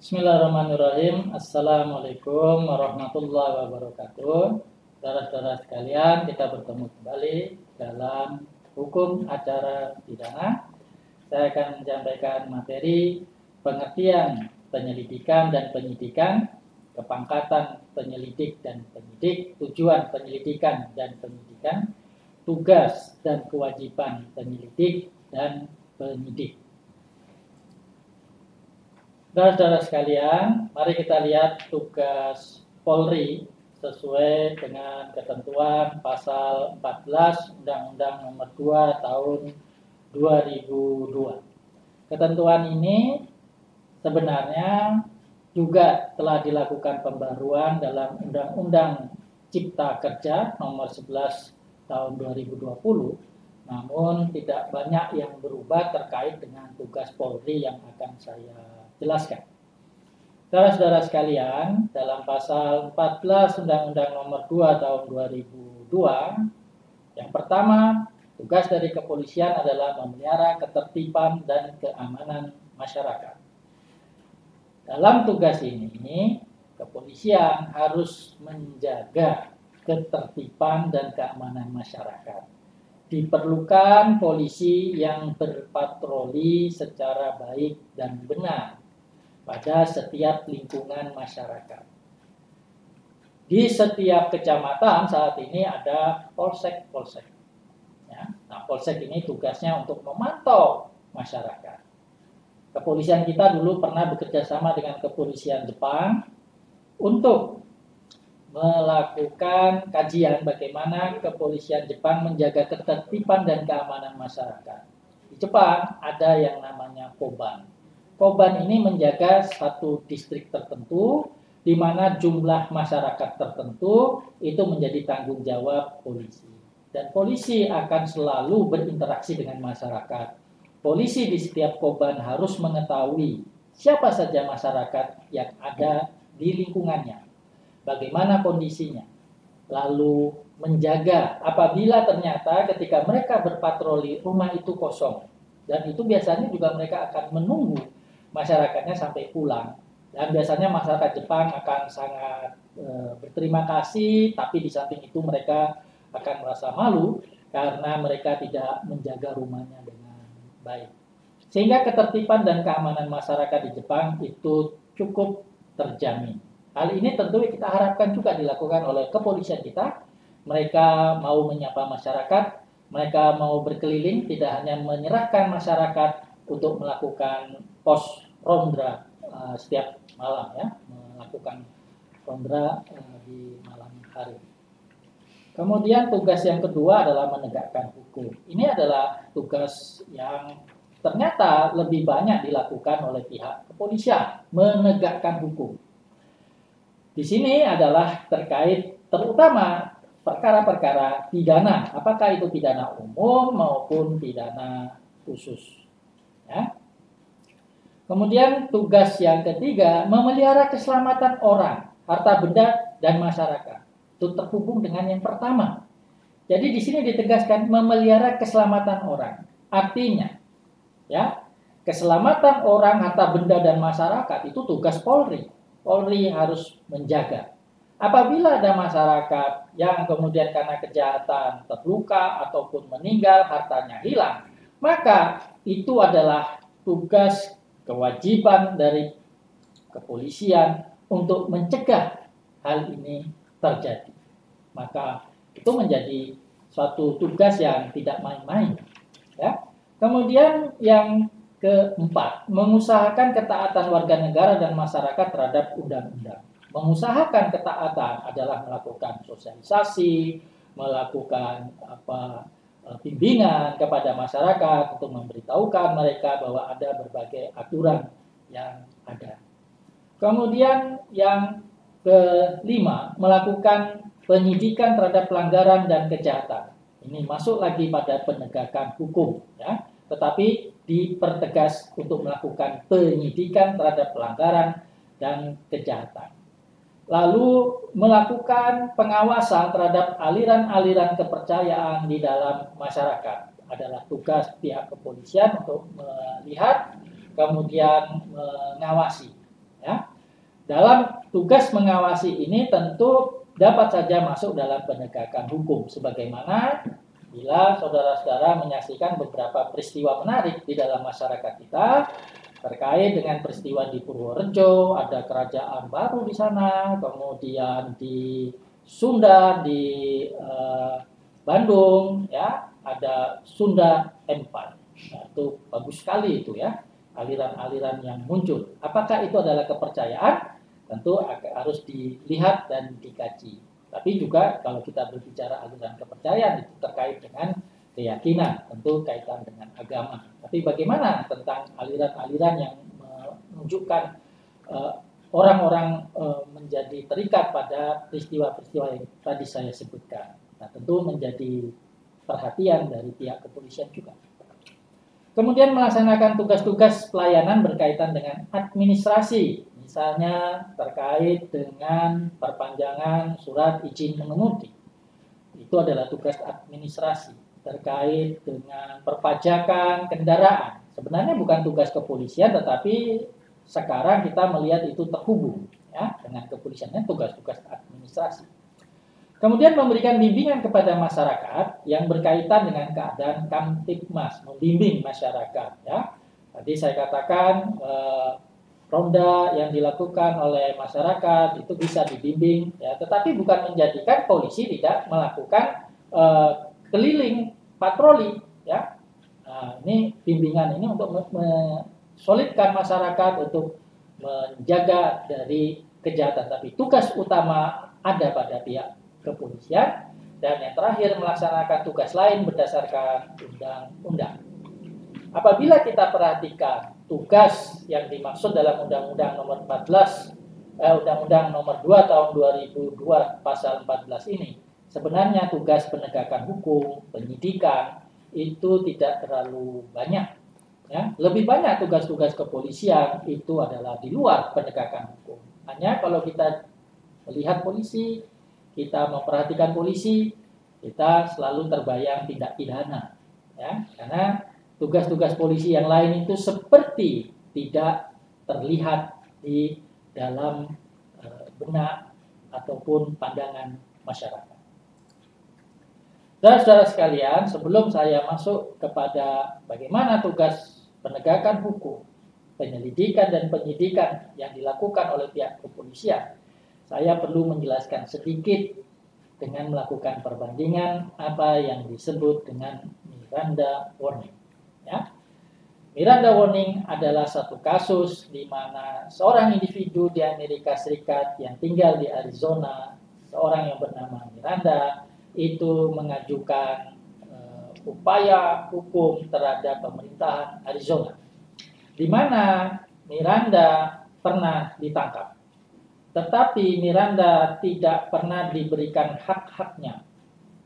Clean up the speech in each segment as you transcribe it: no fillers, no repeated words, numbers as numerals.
Bismillahirrahmanirrahim. Assalamualaikum warahmatullahi wabarakatuh. Saudara-saudara sekalian, kita bertemu kembali dalam hukum acara pidana. Saya akan menyampaikan materi pengertian penyelidikan dan penyidikan, kepangkatan penyelidik dan penyidik, tujuan penyelidikan dan penyidikan, tugas dan kewajiban penyelidik dan penyidik. Saudara-saudara sekalian, mari kita lihat tugas Polri sesuai dengan ketentuan pasal 14 Undang-Undang Nomor 2 Tahun 2002. Ketentuan ini sebenarnya juga telah dilakukan pembaruan dalam Undang-Undang Cipta Kerja Nomor 11 Tahun 2020, namun tidak banyak yang berubah terkait dengan tugas Polri yang akan saya jelaskan. Saudara-saudara sekalian, dalam pasal 14 Undang-Undang Nomor 2 Tahun 2002, yang pertama, tugas dari kepolisian adalah memelihara ketertiban dan keamanan masyarakat. Dalam tugas ini, kepolisian harus menjaga ketertiban dan keamanan masyarakat. Diperlukan polisi yang berpatroli secara baik dan benar pada setiap lingkungan masyarakat. Di setiap kecamatan saat ini ada polsek. Ya. Nah, polsek ini tugasnya untuk memantau masyarakat. Kepolisian kita dulu pernah bekerja sama dengan kepolisian Jepang untuk melakukan kajian bagaimana kepolisian Jepang menjaga ketertiban dan keamanan masyarakat. Di Jepang ada yang namanya Koban. Koban ini menjaga satu distrik tertentu di mana jumlah masyarakat tertentu itu menjadi tanggung jawab polisi. Dan polisi akan selalu berinteraksi dengan masyarakat. Polisi di setiap Koban harus mengetahui siapa saja masyarakat yang ada di lingkungannya, bagaimana kondisinya, lalu menjaga apabila ternyata ketika mereka berpatroli rumah itu kosong. Dan itu biasanya juga mereka akan menunggu masyarakatnya sampai pulang. Dan biasanya masyarakat Jepang akan sangat berterima kasih, tapi di samping itu mereka akan merasa malu karena mereka tidak menjaga rumahnya dengan baik. Sehingga ketertiban dan keamanan masyarakat di Jepang itu cukup terjamin. Hal ini tentu kita harapkan juga dilakukan oleh kepolisian kita. Mereka mau menyapa masyarakat, mereka mau berkeliling, tidak hanya menyerahkan masyarakat untuk melakukan pos ronda setiap malam, ya, melakukan ronda di malam hari. Kemudian tugas yang kedua adalah menegakkan hukum. Ini adalah tugas yang ternyata lebih banyak dilakukan oleh pihak kepolisian, menegakkan hukum. Di sini adalah terkait terutama perkara-perkara pidana, apakah itu pidana umum maupun pidana khusus. Ya. Kemudian tugas yang ketiga, memelihara keselamatan orang, harta benda, dan masyarakat. Itu terhubung dengan yang pertama. Jadi di sini ditegaskan memelihara keselamatan orang. Artinya, ya, keselamatan orang, harta benda, dan masyarakat itu tugas Polri. Polri harus menjaga. Apabila ada masyarakat yang kemudian karena kejahatan terluka ataupun meninggal, hartanya hilang, maka itu adalah tugas kewajiban dari kepolisian untuk mencegah hal ini terjadi. Maka itu menjadi suatu tugas yang tidak main-main. Ya. Kemudian yang keempat, mengusahakan ketaatan warga negara dan masyarakat terhadap undang-undang. Mengusahakan ketaatan adalah melakukan sosialisasi, melakukan bimbingan kepada masyarakat untuk memberitahukan mereka bahwa ada berbagai aturan yang ada. Kemudian yang kelima, melakukan penyidikan terhadap pelanggaran dan kejahatan. Ini masuk lagi pada penegakan hukum, ya. Tetapi dipertegas untuk melakukan penyidikan terhadap pelanggaran dan kejahatan. Lalu melakukan pengawasan terhadap aliran-aliran kepercayaan di dalam masyarakat. Adalah tugas pihak kepolisian untuk melihat, kemudian mengawasi. Ya. Dalam tugas mengawasi ini tentu dapat saja masuk dalam penegakan hukum, sebagaimana bila saudara-saudara menyaksikan beberapa peristiwa menarik di dalam masyarakat kita terkait dengan peristiwa di Purworejo, ada kerajaan baru di sana, kemudian di Sunda, di Bandung, ya, ada Sunda Empire. Nah, itu bagus sekali itu ya, aliran-aliran yang muncul. Apakah itu adalah kepercayaan? Tentu harus dilihat dan dikaji. Tapi juga kalau kita berbicara aliran kepercayaan itu terkait dengan keyakinan, tentu kaitan dengan agama. Tapi bagaimana tentang aliran-aliran yang menunjukkan orang-orang menjadi terikat pada peristiwa-peristiwa yang tadi saya sebutkan. Nah, tentu menjadi perhatian dari pihak kepolisian juga. Kemudian melaksanakan tugas-tugas pelayanan berkaitan dengan administrasi, misalnya terkait dengan perpanjangan surat izin mengemudi. Itu adalah tugas administrasi. Terkait dengan perpajakan kendaraan. Sebenarnya bukan tugas kepolisian, tetapi sekarang kita melihat itu terhubung ya dengan kepolisiannya, tugas-tugas administrasi. Kemudian memberikan bimbingan kepada masyarakat yang berkaitan dengan keadaan Kamtibmas, membimbing masyarakat. Ya, tadi saya katakan ronda yang dilakukan oleh masyarakat itu bisa dibimbing, ya, tetapi bukan menjadikan polisi tidak melakukan keliling patroli. Ya, nah, ini bimbingan ini untuk mensolidkan masyarakat untuk menjaga dari kejahatan. Tapi tugas utama ada pada pihak kepolisian, dan yang terakhir melaksanakan tugas lain berdasarkan undang-undang. Apabila kita perhatikan tugas yang dimaksud dalam Undang-Undang Nomor 14, Undang-Undang Nomor 2 Tahun 2002 Pasal 14 ini, sebenarnya tugas penegakan hukum, penyidikan itu tidak terlalu banyak. Ya, lebih banyak tugas-tugas kepolisian itu adalah di luar penegakan hukum. Hanya kalau kita melihat polisi, kita memperhatikan polisi, kita selalu terbayang tindak pidana, ya, karena tugas-tugas polisi yang lain itu seperti tidak terlihat di dalam benak ataupun pandangan masyarakat. Saudara-saudara sekalian, sebelum saya masuk kepada bagaimana tugas penegakan hukum, penyelidikan dan penyidikan yang dilakukan oleh pihak kepolisian, saya perlu menjelaskan sedikit dengan melakukan perbandingan apa yang disebut dengan Miranda warning. Ya. Miranda warning adalah satu kasus di mana seorang individu di Amerika Serikat yang tinggal di Arizona, seorang yang bernama Miranda, itu mengajukan upaya hukum terhadap pemerintahan Arizona, di mana Miranda pernah ditangkap. Tetapi Miranda tidak pernah diberikan hak-haknya,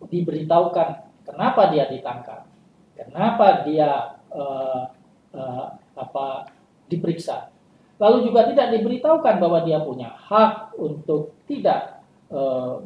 diberitahukan kenapa dia ditangkap, kenapa dia diperiksa. Lalu juga tidak diberitahukan bahwa dia punya hak untuk tidak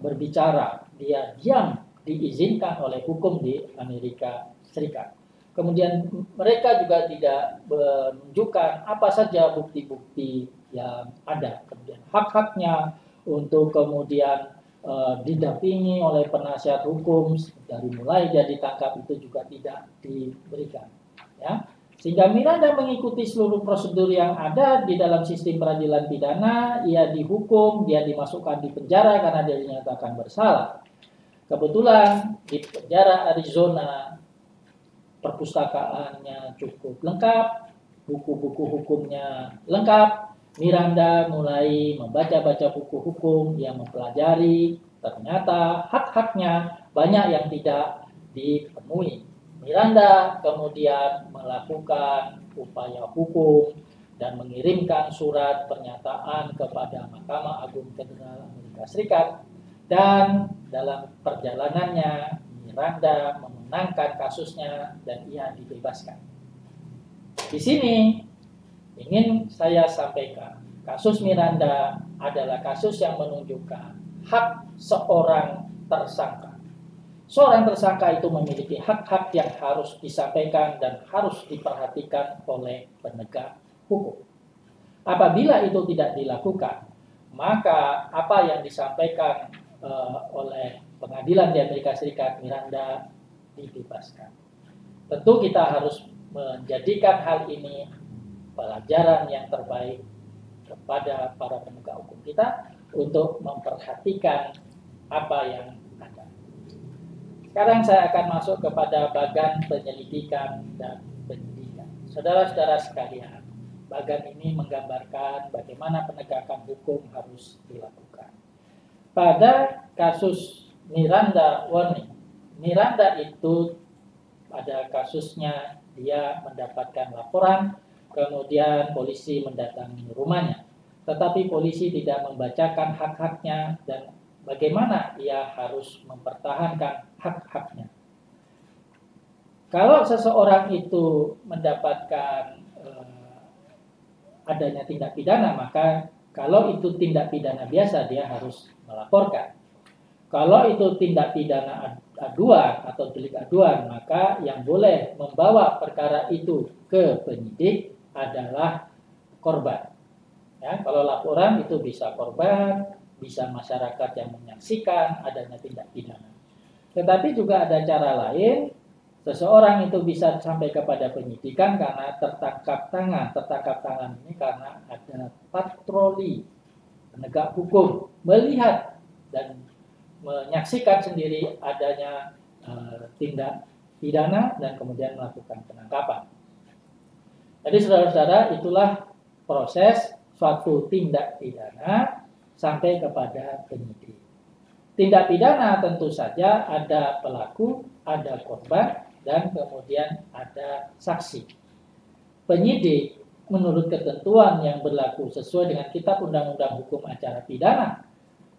berbicara, dia diam, diizinkan oleh hukum di Amerika Serikat. Kemudian mereka juga tidak menunjukkan apa saja bukti-bukti yang ada. Kemudian hak-haknya untuk kemudian didampingi oleh penasihat hukum dari mulai dia ditangkap itu juga tidak diberikan. Ya. Sehingga Miranda mengikuti seluruh prosedur yang ada di dalam sistem peradilan pidana, ia dihukum, dia dimasukkan di penjara karena dia dinyatakan bersalah. Kebetulan di penjara Arizona perpustakaannya cukup lengkap, buku-buku hukumnya lengkap. Miranda mulai membaca-baca buku hukum yang mempelajari, ternyata hak-haknya banyak yang tidak dipenuhi. Miranda kemudian melakukan upaya hukum dan mengirimkan surat pernyataan kepada Mahkamah Agung Federal Amerika Serikat, dan dalam perjalanannya Miranda memenangkan kasusnya dan ia dibebaskan. Di sini ingin saya sampaikan, kasus Miranda adalah kasus yang menunjukkan hak seorang tersangka. Seorang tersangka itu memiliki hak-hak yang harus disampaikan dan harus diperhatikan oleh penegak hukum. Apabila itu tidak dilakukan, maka apa yang disampaikan oleh pengadilan di Amerika Serikat, Miranda dibebaskan. Tentu kita harus menjadikan hal ini pelajaran yang terbaik kepada para penegak hukum kita untuk memperhatikan apa yang ada. Sekarang saya akan masuk kepada bagan penyelidikan dan penyidikan. Saudara-saudara sekalian, bagan ini menggambarkan bagaimana penegakan hukum harus dilakukan. Pada kasus Miranda Warning, Miranda itu pada kasusnya dia mendapatkan laporan, kemudian polisi mendatangi rumahnya. Tetapi polisi tidak membacakan hak-haknya dan bagaimana ia harus mempertahankan hak-haknya. Kalau seseorang itu mendapatkan adanya tindak pidana, maka kalau itu tindak pidana biasa dia harus melaporkan. Kalau itu tindak pidana aduan atau delik aduan, maka yang boleh membawa perkara itu ke penyidik adalah korban. Ya, kalau laporan itu bisa korban, bisa masyarakat yang menyaksikan adanya tindak pidana. Tetapi juga ada cara lain, seseorang itu bisa sampai kepada penyidikan karena tertangkap tangan ini karena ada patroli penegak hukum melihat dan menyaksikan sendiri adanya tindak pidana dan kemudian melakukan penangkapan. Jadi saudara-saudara, itulah proses suatu tindak pidana sampai kepada penyidik. Tindak pidana tentu saja ada pelaku, ada korban, dan kemudian ada saksi. Penyidik menurut ketentuan yang berlaku sesuai dengan Kitab Undang-Undang Hukum Acara Pidana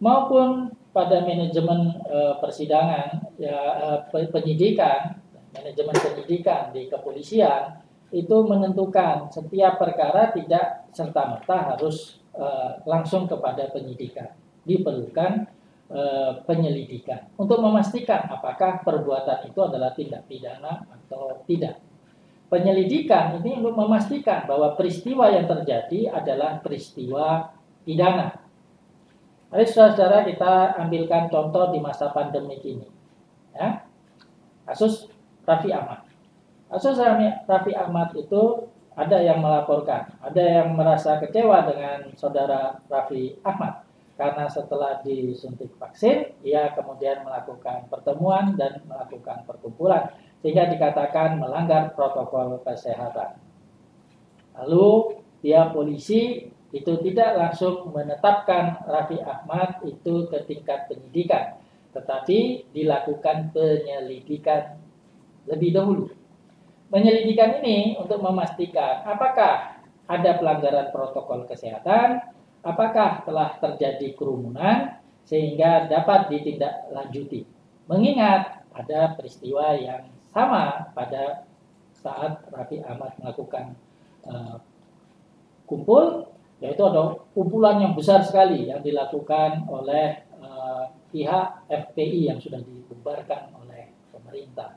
maupun pada manajemen persidangan, penyidikan, manajemen penyidikan di kepolisian itu menentukan setiap perkara tidak serta-merta harus langsung kepada penyidikan. Diperlukan penyelidikan untuk memastikan apakah perbuatan itu adalah tindak pidana atau tidak. Penyelidikan ini untuk memastikan bahwa peristiwa yang terjadi adalah peristiwa pidana. Mari saudara-saudara kita ambilkan contoh di masa pandemik ini. Ya. Kasus Raffi Ahmad. Kasus Raffi Ahmad itu ada yang melaporkan, ada yang merasa kecewa dengan saudara Raffi Ahmad karena setelah disuntik vaksin, ia kemudian melakukan pertemuan dan melakukan perkumpulan sehingga dikatakan melanggar protokol kesehatan. Lalu dia polisi itu tidak langsung menetapkan Raffi Ahmad itu ke tingkat penyidikan, tetapi dilakukan penyelidikan lebih dahulu. Penyelidikan ini untuk memastikan apakah ada pelanggaran protokol kesehatan, apakah telah terjadi kerumunan sehingga dapat ditindaklanjuti. Mengingat ada peristiwa yang sama pada saat Raffi Ahmad melakukan kumpul, yaitu ada kumpulan yang besar sekali yang dilakukan oleh pihak FPI yang sudah dibubarkan oleh pemerintah.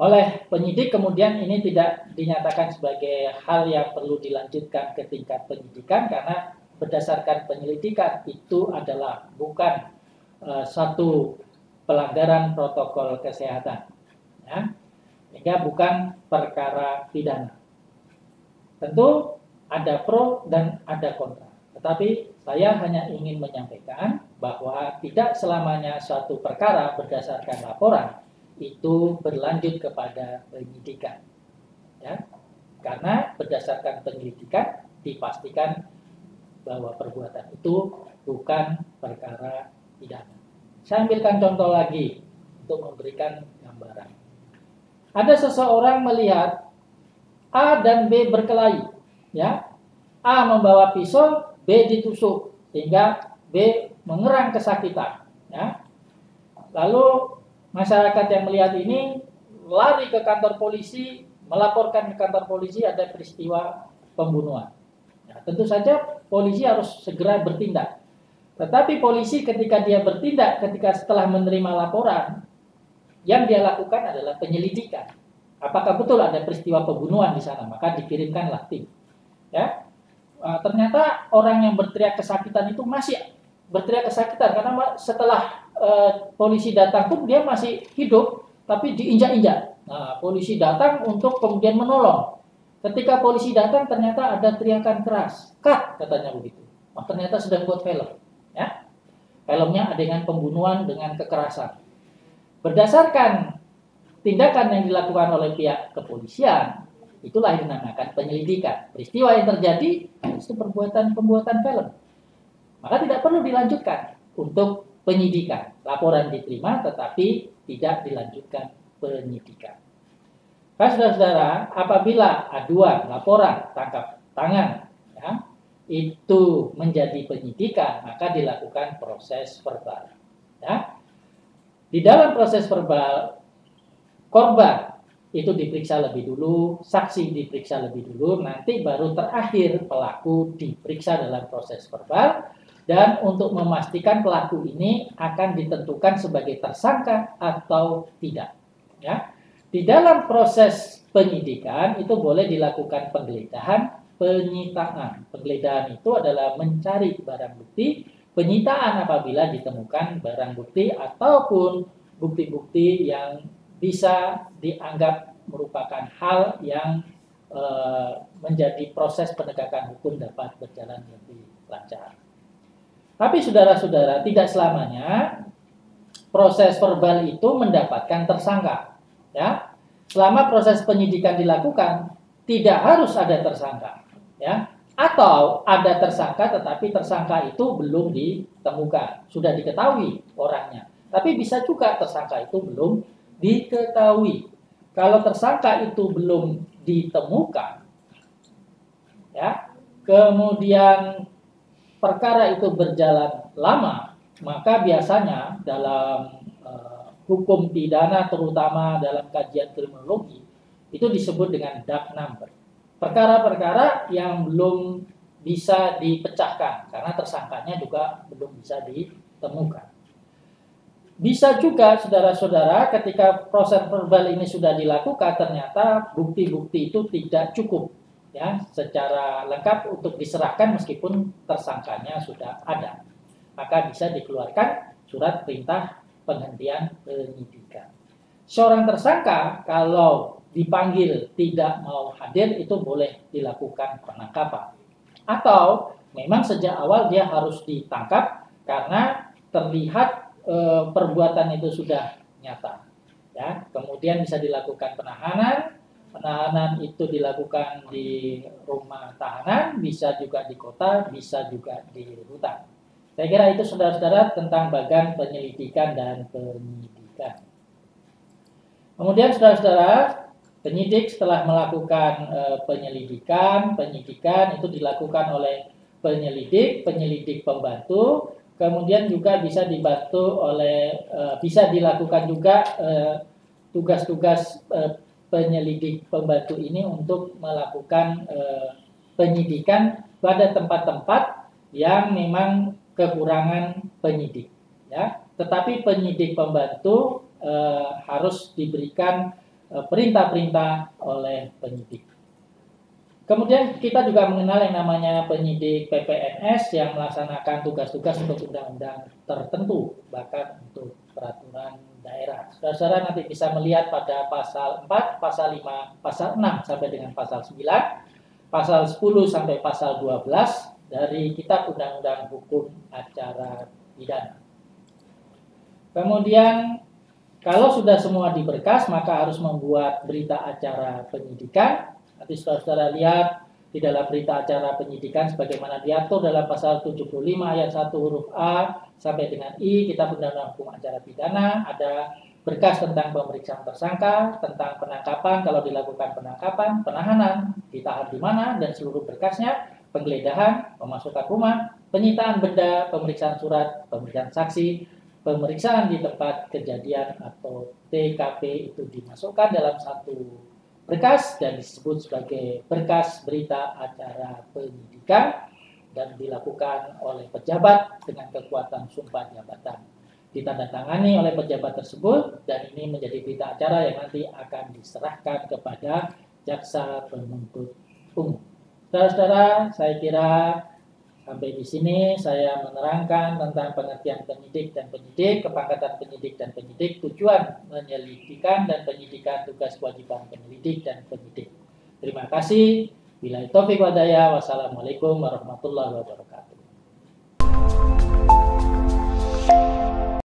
Oleh penyidik kemudian ini tidak dinyatakan sebagai hal yang perlu dilanjutkan ke tingkat penyidikan karena berdasarkan penyelidikan itu adalah bukan satu pelanggaran protokol kesehatan, ya, sehingga bukan perkara pidana. Tentu ada pro dan ada kontra. Tetapi saya hanya ingin menyampaikan bahwa tidak selamanya suatu perkara berdasarkan laporan itu berlanjut kepada penyidikan. Ya. Karena berdasarkan penyelidikan dipastikan bahwa perbuatan itu bukan perkara pidana. Saya ambilkan contoh lagi untuk memberikan gambaran. Ada seseorang melihat A dan B berkelahi. Ya, A membawa pisau, B ditusuk sehingga B mengerang kesakitan. Ya. Lalu masyarakat yang melihat ini lari ke kantor polisi, melaporkan ke kantor polisi ada peristiwa pembunuhan. Ya, tentu saja polisi harus segera bertindak. Tetapi polisi ketika dia bertindak, ketika setelah menerima laporan, yang dia lakukan adalah penyelidikan. Apakah betul ada peristiwa pembunuhan di sana? Maka dikirimkanlah tim. Ya, ternyata orang yang berteriak kesakitan itu masih berteriak kesakitan karena setelah polisi datang pun dia masih hidup tapi diinjak-injak. Nah, polisi datang untuk kemudian menolong. Ketika polisi datang ternyata ada teriakan keras, "Cut," katanya begitu. Oh, ternyata sedang buat film, ya. Filmnya adegan pembunuhan dengan kekerasan. Berdasarkan tindakan yang dilakukan oleh pihak kepolisian, itulah yang dinamakan penyelidikan. Peristiwa yang terjadi itu pembuatan film. Maka tidak perlu dilanjutkan untuk penyidikan. Laporan diterima tetapi tidak dilanjutkan penyidikan. Nah, saudara-saudara, apabila aduan, laporan, tangkap tangan, ya, itu menjadi penyidikan, maka dilakukan proses verbal. Ya. Di dalam proses verbal, korban itu diperiksa lebih dulu, saksi diperiksa lebih dulu, nanti baru terakhir pelaku diperiksa dalam proses verbal, dan untuk memastikan pelaku ini akan ditentukan sebagai tersangka atau tidak. Ya. Di dalam proses penyidikan itu boleh dilakukan penggeledahan, penyitaan. Penggeledahan itu adalah mencari barang bukti, penyitaan apabila ditemukan barang bukti ataupun bukti-bukti yang bisa dianggap merupakan hal yang menjadi proses penegakan hukum dapat berjalan lebih lancar. Tapi saudara-saudara, tidak selamanya proses verbal itu mendapatkan tersangka. Ya, selama proses penyidikan dilakukan, tidak harus ada tersangka. Ya, atau ada tersangka tetapi tersangka itu belum ditemukan, sudah diketahui orangnya. Tapi bisa juga tersangka itu belum diketahui. Kalau tersangka itu belum ditemukan, ya, kemudian perkara itu berjalan lama, maka biasanya dalam hukum pidana, terutama dalam kajian kriminologi, itu disebut dengan dark number. Perkara-perkara yang belum bisa dipecahkan karena tersangkanya juga belum bisa ditemukan. Bisa juga saudara-saudara ketika proses verbal ini sudah dilakukan ternyata bukti-bukti itu tidak cukup, ya, secara lengkap untuk diserahkan meskipun tersangkanya sudah ada. Maka bisa dikeluarkan surat perintah penghentian penyidikan. Seorang tersangka kalau dipanggil tidak mau hadir itu boleh dilakukan penangkapan. Atau memang sejak awal dia harus ditangkap karena terlihat perbuatan itu sudah nyata. Ya, kemudian bisa dilakukan penahanan. Penahanan itu dilakukan di rumah tahanan, bisa juga di kota, bisa juga di rutan. Saya kira itu saudara-saudara tentang bagian penyelidikan dan penyidikan. Kemudian saudara-saudara, penyidik setelah melakukan penyidikan itu dilakukan oleh penyelidik pembantu, kemudian juga bisa dibantu oleh, bisa dilakukan juga tugas-tugas penyelidik pembantu ini untuk melakukan penyidikan pada tempat-tempat yang memang kekurangan penyidik, ya. Tetapi penyidik pembantu harus diberikan perintah-perintah oleh penyidik. Kemudian kita juga mengenal yang namanya penyidik PPNS yang melaksanakan tugas-tugas untuk undang-undang tertentu, bahkan untuk peraturan daerah. Saudara-saudara nanti bisa melihat pada pasal 4, pasal 5, pasal 6 sampai dengan pasal 9, pasal 10 sampai pasal 12 dari Kitab Undang-Undang Hukum Acara Pidana. Kemudian kalau sudah semua diberkas, maka harus membuat berita acara penyidikan. Nanti saudara-saudara lihat di dalam berita acara penyidikan sebagaimana diatur dalam pasal 75 ayat 1 huruf A sampai dengan I Kitab Undang-Undang Hukum Acara Pidana. Ada berkas tentang pemeriksaan tersangka, tentang penangkapan kalau dilakukan penangkapan, penahanan, ditahan di mana dan seluruh berkasnya, penggeledahan, pemasukan rumah, penyitaan benda, pemeriksaan surat, pemeriksaan saksi, pemeriksaan di tempat kejadian atau TKP itu dimasukkan dalam satu berkas dan disebut sebagai berkas berita acara penyidikan dan dilakukan oleh pejabat dengan kekuatan sumpah jabatan. Ditandatangani oleh pejabat tersebut dan ini menjadi berita acara yang nanti akan diserahkan kepada jaksa penuntut umum. Saudara-saudara, saya kira sampai di sini saya menerangkan tentang pengertian penyidik dan penyidik, kepangkatan penyidik dan penyidik, tujuan penyelidikan dan penyidikan, tugas kewajiban penyelidik dan penyidik. Terima kasih. Billahi taufiq wal hidayah. Wassalamualaikum warahmatullahi wabarakatuh.